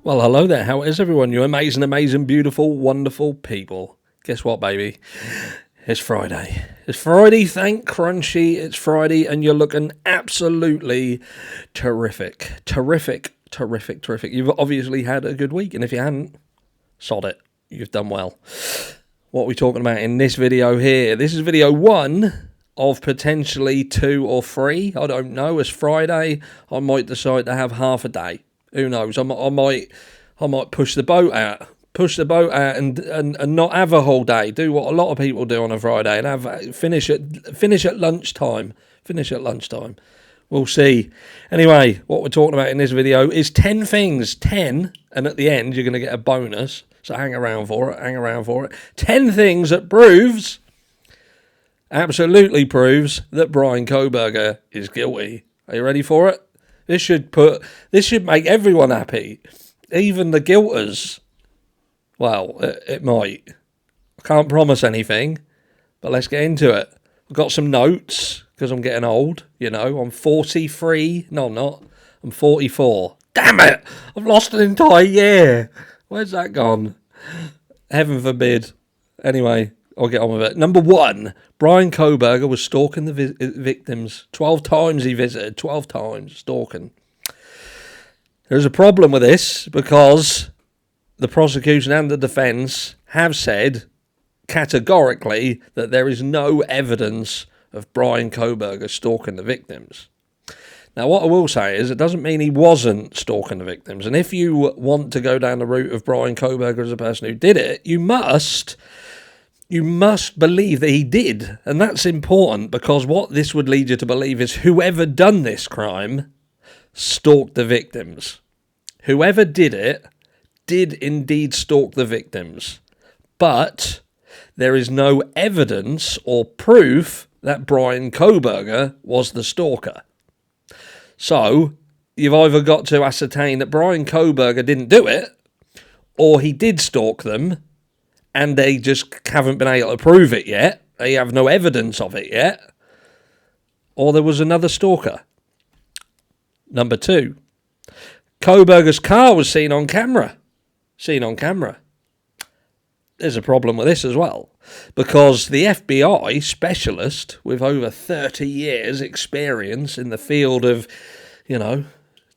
Well, hello there. How is everyone? You amazing, amazing, beautiful, wonderful people. Guess what, baby? It's Friday. It's Friday, thank Crunchy. It's Friday, and you're looking absolutely terrific. Terrific, terrific, terrific. You've obviously had a good week, and if you hadn't, sod it. You've done well. What are we talking about in this video here? This is video 1 of potentially 2 or 3. I don't know. It's Friday. I might decide to have half a day. Who knows? I might push the boat out. And not have a whole day. Do what a lot of people do on a Friday and have finish at lunchtime. We'll see. Anyway, what we're talking about in this video is 10 things. 10, and at the end you're going to get a bonus. So hang around for it. 10 things that absolutely proves that Bryan Kohberger is guilty. Are you ready for it? This should make everyone happy, even the guilters. Well, it might. I can't promise anything, but let's get into it. I've got some notes because I'm getting old. You know, I'm 43. No, I'm not. I'm 44. Damn it! I've lost an entire year. Where's that gone? Heaven forbid. Anyway, I'll get on with it. Number 1, Bryan Kohberger was stalking the victims. 12 times he visited. 12 times stalking. There's a problem with this because the prosecution and the defence have said categorically that there is no evidence of Bryan Kohberger stalking the victims. Now, what I will say is it doesn't mean he wasn't stalking the victims. And if you want to go down the route of Bryan Kohberger as a person who did it, you must believe that he did. And that's important because what this would lead you to believe is whoever done this crime stalked the victims. Whoever did it did indeed stalk the victims. But there is no evidence or proof that Bryan Kohberger was the stalker. So you've either got to ascertain that Bryan Kohberger didn't do it, or he did stalk them, and they just haven't been able to prove it yet. They have no evidence of it yet. Or there was another stalker. Number 2, Kohberger's car was seen on camera. There's a problem with this as well, because the FBI specialist with over 30 years experience in the field of,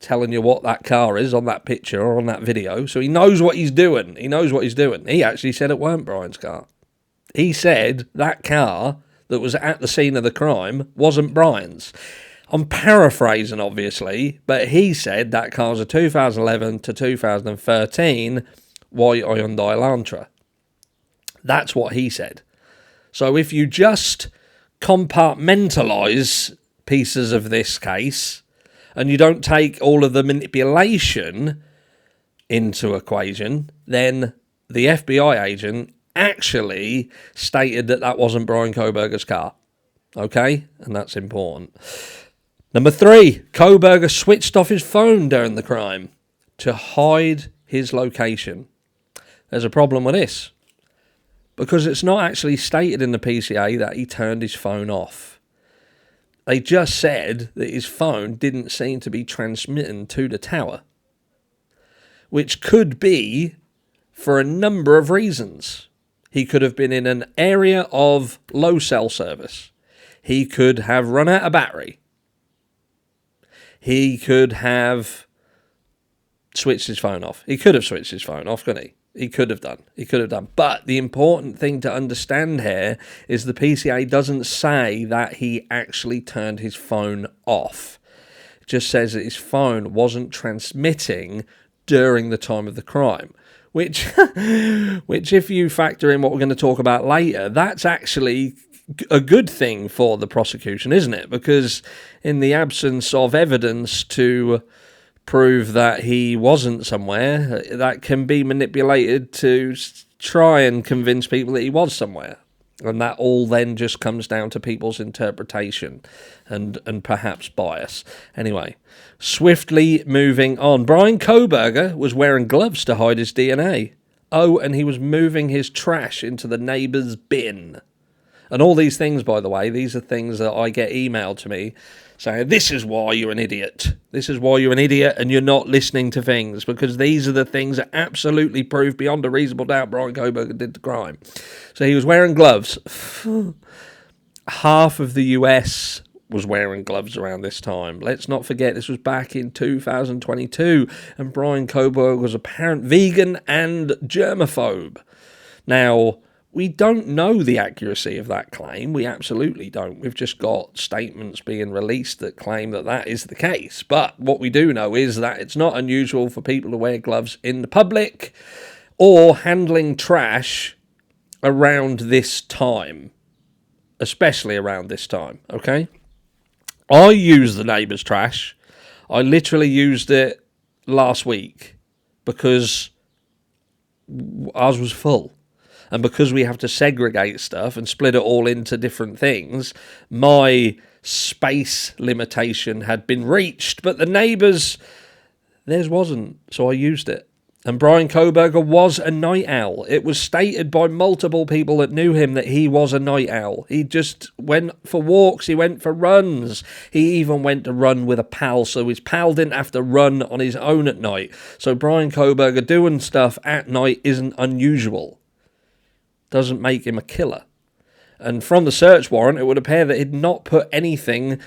telling you what that car is on that picture or on that video, so he knows what he's doing. He actually said it weren't Bryan's car. He said that car that was at the scene of the crime wasn't Bryan's. I'm paraphrasing, obviously, but he said that car's a 2011 to 2013 white Hyundai Elantra. That's what he said. So if you just compartmentalise pieces of this case and you don't take all of the manipulation into equation, then the FBI agent actually stated that wasn't Bryan Kohberger's car. Okay? And that's important. Number 3, Kohberger switched off his phone during the crime to hide his location. There's a problem with this, because it's not actually stated in the PCA that he turned his phone off. They just said that his phone didn't seem to be transmitting to the tower, which could be for a number of reasons. He could have been in an area of low cell service. He could have run out of battery. He could have switched his phone off. He could have switched his phone off, couldn't he? He could have done. But the important thing to understand here is the PCA doesn't say that he actually turned his phone off. It just says that his phone wasn't transmitting during the time of the crime. Which if you factor in what we're going to talk about later, that's actually a good thing for the prosecution, isn't it? Because in the absence of evidence to prove that he wasn't somewhere, that can be manipulated to try and convince people that he was somewhere. And that all then just comes down to people's interpretation and perhaps bias. Anyway, swiftly moving on. Bryan Kohberger was wearing gloves to hide his DNA. Oh, and he was moving his trash into the neighbour's bin. And all these things, by the way, these are things that I get emailed to me saying, this is why you're an idiot. This is why you're an idiot and you're not listening to things, because these are the things that absolutely prove beyond a reasonable doubt Bryan Kohberger did the crime. So he was wearing gloves. Half of the US was wearing gloves around this time. Let's not forget, this was back in 2022, and Bryan Kohberger was apparent vegan and germaphobe. Now, we don't know the accuracy of that claim. We absolutely don't. We've just got statements being released that claim that that is the case. But what we do know is that it's not unusual for people to wear gloves in the public or handling trash around this time, especially around this time, okay? I use the neighbour's trash. I literally used it last week because ours was full. And because we have to segregate stuff and split it all into different things, my space limitation had been reached. But the neighbours, theirs wasn't, so I used it. And Bryan Kohberger was a night owl. It was stated by multiple people that knew him that he was a night owl. He just went for walks, he went for runs. He even went to run with a pal, so his pal didn't have to run on his own at night. So Bryan Kohberger doing stuff at night isn't unusual. Doesn't make him a killer. And from the search warrant, it would appear that he'd not put anything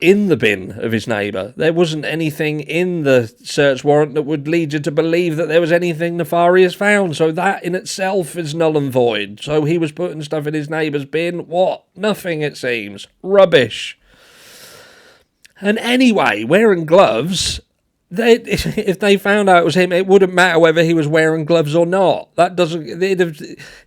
in the bin of his neighbour. There wasn't anything in the search warrant that would lead you to believe that there was anything nefarious found. So that in itself is null and void. So he was putting stuff in his neighbour's bin. What? Nothing, it seems. Rubbish. And anyway, wearing gloves, if they found out it was him, it wouldn't matter whether he was wearing gloves or not. That doesn't.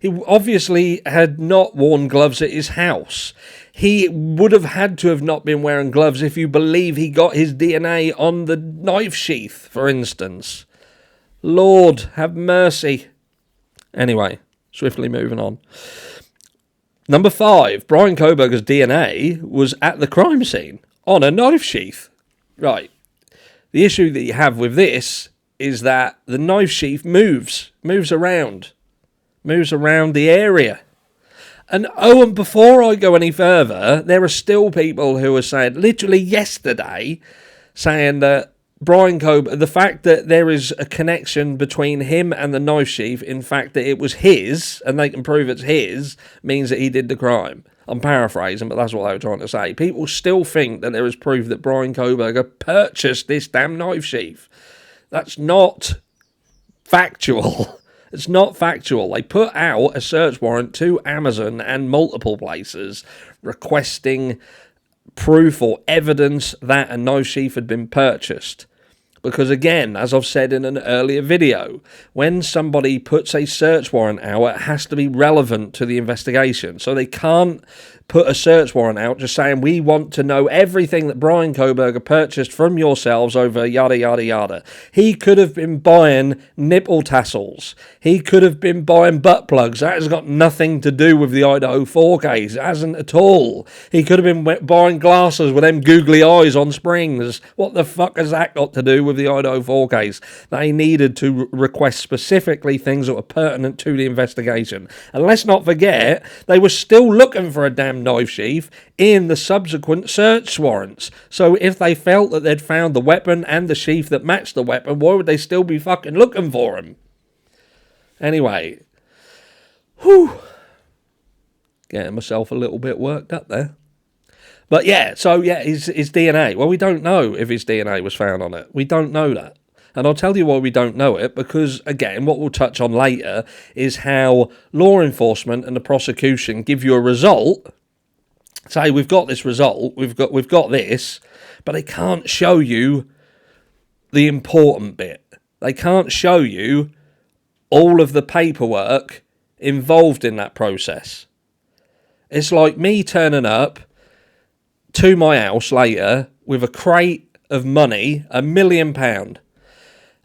He obviously had not worn gloves at his house. He would have had to have not been wearing gloves if you believe he got his DNA on the knife sheath, for instance. Lord, have mercy. Anyway, swiftly moving on. Number 5, Bryan Kohberger's DNA was at the crime scene on a knife sheath. Right. The issue that you have with this is that the knife sheath moves around the area. And before I go any further, there are still people who are saying, literally yesterday, saying that Bryan Kohberger, the fact that there is a connection between him and the knife sheath, in fact that it was his, and they can prove it's his, means that he did the crime. I'm paraphrasing, but that's what they were trying to say. People still think that there is proof that Bryan Kohberger purchased this damn knife sheath. That's not factual. It's not factual. They put out a search warrant to Amazon and multiple places requesting proof or evidence that a knife sheath had been purchased. Because again, as I've said in an earlier video, when somebody puts a search warrant out, it has to be relevant to the investigation. So they can't put a search warrant out just saying, we want to know everything that Bryan Kohberger purchased from yourselves over yada, yada, yada. He could have been buying nipple tassels. He could have been buying butt plugs. That has got nothing to do with the Idaho 4 case. It hasn't at all. He could have been buying glasses with them googly eyes on springs. What the fuck has that got to do with the Idaho 4 case? They needed to request specifically things that were pertinent to the investigation. And let's not forget, they were still looking for a damn knife sheath in the subsequent search warrants. So if they felt that they'd found the weapon and the sheath that matched the weapon, why would they still be fucking looking for him? Anyway, getting myself a little bit worked up there. But yeah, so yeah, his DNA. Well, we don't know if his DNA was found on it. We don't know that. And I'll tell you why we don't know it, because, again, what we'll touch on later is how law enforcement and the prosecution give you a result. Say, we've got this result, we've got this, but they can't show you the important bit. They can't show you all of the paperwork involved in that process. It's like me turning up to my house later with a crate of money, £1 million,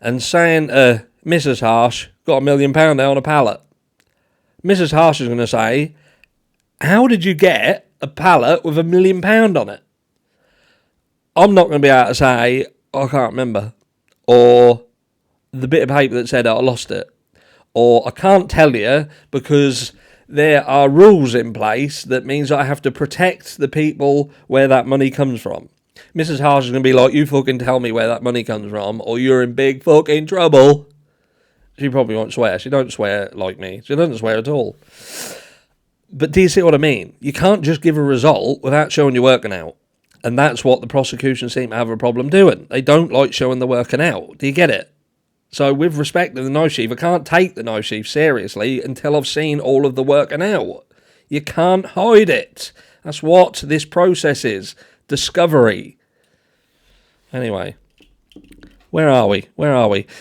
and saying, Mrs. Harsh, got £1 million there on a pallet. Mrs. Harsh is going to say, how did you get a pallet with £1 million on it? I'm not going to be able to say, I can't remember. Or the bit of paper that said I lost it. Or I can't tell you because there are rules in place that means I have to protect the people where that money comes from. Mrs. Harsh is going to be like, you fucking tell me where that money comes from, or you're in big fucking trouble. She probably won't swear. She don't swear like me. She doesn't swear at all. But do you see what I mean? You can't just give a result without showing you're working out. And that's what the prosecution seem to have a problem doing. They don't like showing the working out. Do you get it? So with respect to the knife sheath, I can't take the knife sheath seriously until I've seen all of the working out. You can't hide it. That's what this process is. Discovery. Anyway. Where are we?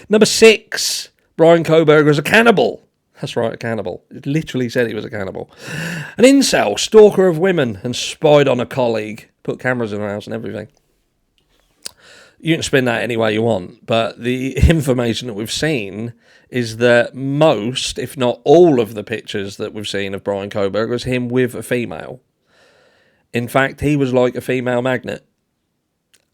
Number 6. Bryan Kohberger is a cannibal. That's right, a cannibal. It literally said he was a cannibal. An incel, stalker of women, and spied on a colleague. Put cameras in the house and everything. You can spin that any way you want, but the information that we've seen is that most, if not all of the pictures that we've seen of Bryan Kohberger is him with a female. In fact, he was like a female magnet.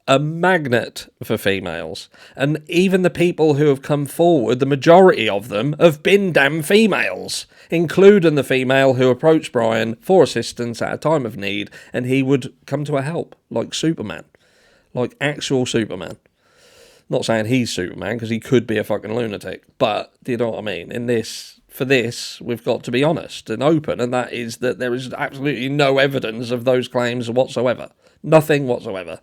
A magnet for females. And even the people who have come forward, the majority of them have been damn females, including the female who approached Bryan for assistance at a time of need, and he would come to her help, like Superman. Like actual Superman. Not saying he's Superman, because he could be a fucking lunatic, but do you know what I mean? For this, we've got to be honest and open, and that is that there is absolutely no evidence of those claims whatsoever. Nothing whatsoever.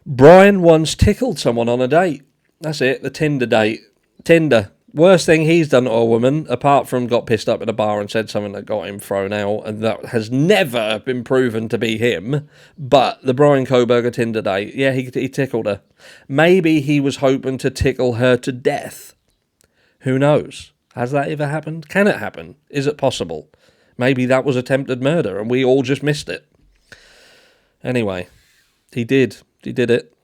Bryan once tickled someone on a date. That's it, the Tinder date. Tinder. Worst thing he's done to a woman, apart from got pissed up at a bar and said something that got him thrown out, and that has never been proven to be him, but the Bryan Kohberger Tinder date, yeah, he tickled her. Maybe he was hoping to tickle her to death. Who knows? Has that ever happened? Can it happen? Is it possible? Maybe that was attempted murder and we all just missed it. Anyway, he did. He did it.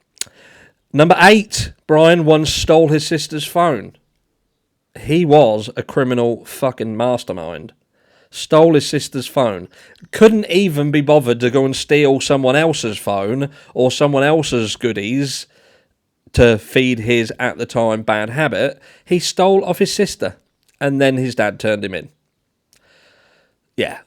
Number 8, Bryan once stole his sister's phone. He was a criminal fucking mastermind. Stole his sister's phone. Couldn't even be bothered to go and steal someone else's phone or someone else's goodies to feed his, at the time, bad habit. He stole off his sister. And then his dad turned him in. Yeah,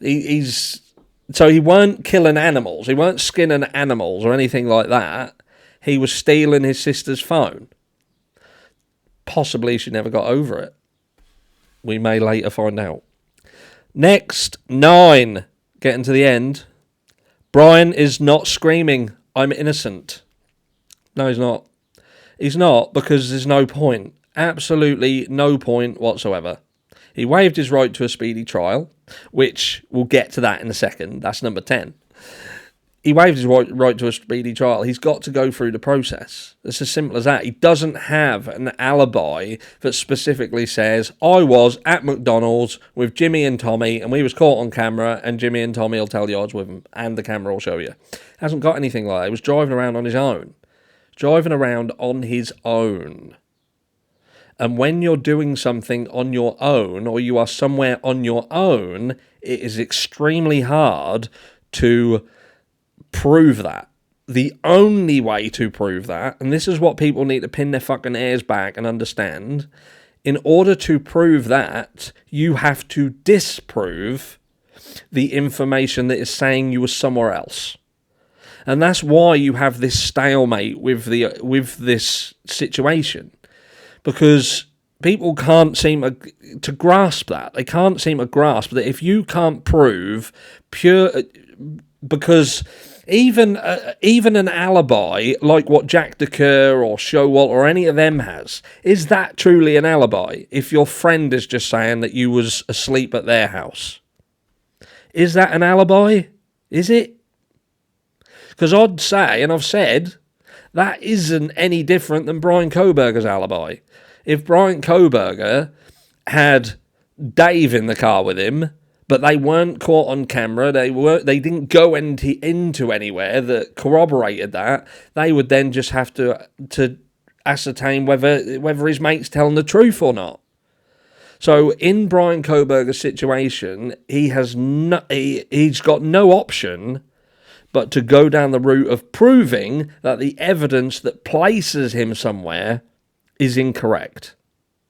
so he weren't killing animals. He weren't skinning animals or anything like that. He was stealing his sister's phone. Possibly she never got over it. We may later find out. Next, 9. Getting to the end. Bryan is not screaming, I'm innocent. No, he's not. He's not, because there's no point. Absolutely no point whatsoever. He waived his right to a speedy trial, which we'll get to that in a second. That's number 10. He waived his right to a speedy trial. He's got to go through the process. It's as simple as that. He doesn't have an alibi that specifically says, I was at McDonald's with Jimmy and Tommy, and we was caught on camera, and Jimmy and Tommy will tell you I was with them, and the camera will show you. Hasn't got anything like that. He was driving around on his own. And when you're doing something on your own, or you are somewhere on your own, it is extremely hard to prove that. The only way to prove that, and this is what people need to pin their fucking ears back and understand, in order to prove that, you have to disprove the information that is saying you were somewhere else. And that's why you have this stalemate with this situation. Because people can't seem to grasp that. They can't seem to grasp that if you can't prove because even an alibi like what Jack DeCurr or Showalter or any of them has, is that truly an alibi? If your friend is just saying that you was asleep at their house, is that an alibi? Is it? Because I'd say, and I've said, that isn't any different than Bryan Kohberger's alibi. If Bryan Kohberger had Dave in the car with him, but they weren't caught on camera, they didn't go into anywhere that corroborated that, they would then just have to ascertain whether his mate's telling the truth or not. So in Bryan Kohberger's situation, he's got no option but to go down the route of proving that the evidence that places him somewhere is incorrect,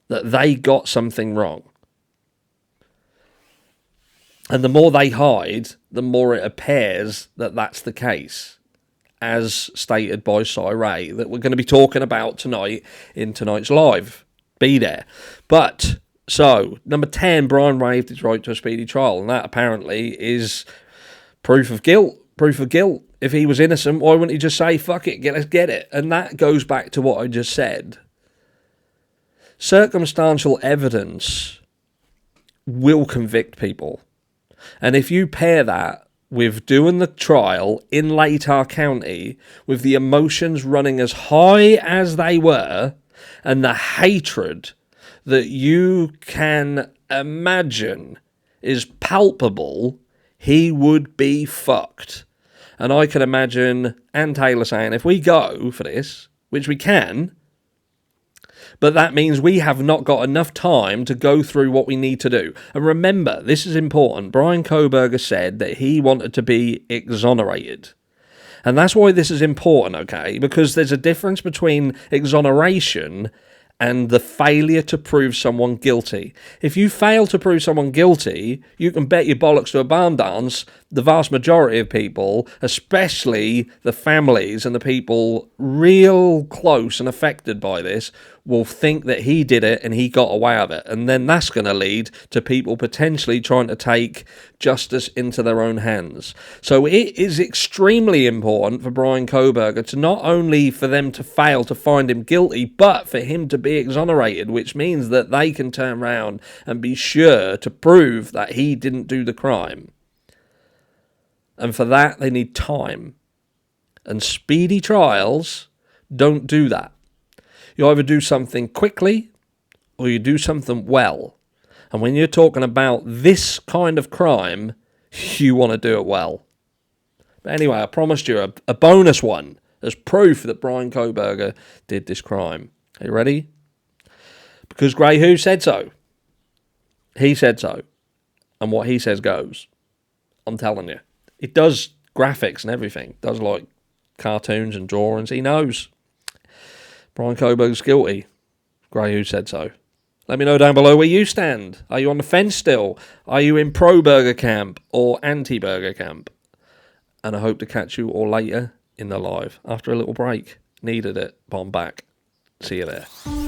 that they got something wrong. And the more they hide, the more it appears that that's the case, as stated by Cy Ray, that we're going to be talking about tonight in tonight's live. Be there. But, so, number 10, Bryan waived his right to a speedy trial, and that apparently is proof of guilt. Proof of guilt. If he was innocent, why wouldn't he just say, fuck it, let's get it? And that goes back to what I just said. Circumstantial evidence will convict people. And if you pair that with doing the trial in Latah County, with the emotions running as high as they were, and the hatred that you can imagine is palpable, he would be fucked. And I can imagine Ann Taylor saying, if we go for this, which we can, but that means we have not got enough time to go through what we need to do. And remember, this is important. Bryan Kohberger said that he wanted to be exonerated. And that's why this is important, okay? Because there's a difference between exoneration and the failure to prove someone guilty. If you fail to prove someone guilty, you can bet your bollocks to a barn dance, the vast majority of people, especially the families and the people real close and affected by this, will think that he did it and he got away with it. And then that's going to lead to people potentially trying to take justice into their own hands. So it is extremely important for Bryan Kohberger to not only for them to fail to find him guilty, but for him to be exonerated, which means that they can turn around and be sure to prove that he didn't do the crime. And for that, they need time. And speedy trials don't do that. You either do something quickly or you do something well. And when you're talking about this kind of crime, you want to do it well. But anyway, I promised you a bonus one as proof that Bryan Kohberger did this crime. Are you ready? Because Grey Who said so. He said so. And what he says goes. I'm telling you. It does graphics and everything. It does like cartoons and drawings. He knows. Bryan Kohberger's guilty. Grey Who said so. Let me know down below where you stand. Are you on the fence still? Are you in pro-burger camp or anti-burger camp? And I hope to catch you all later in the live after a little break. Needed it, but I'm back. See you there.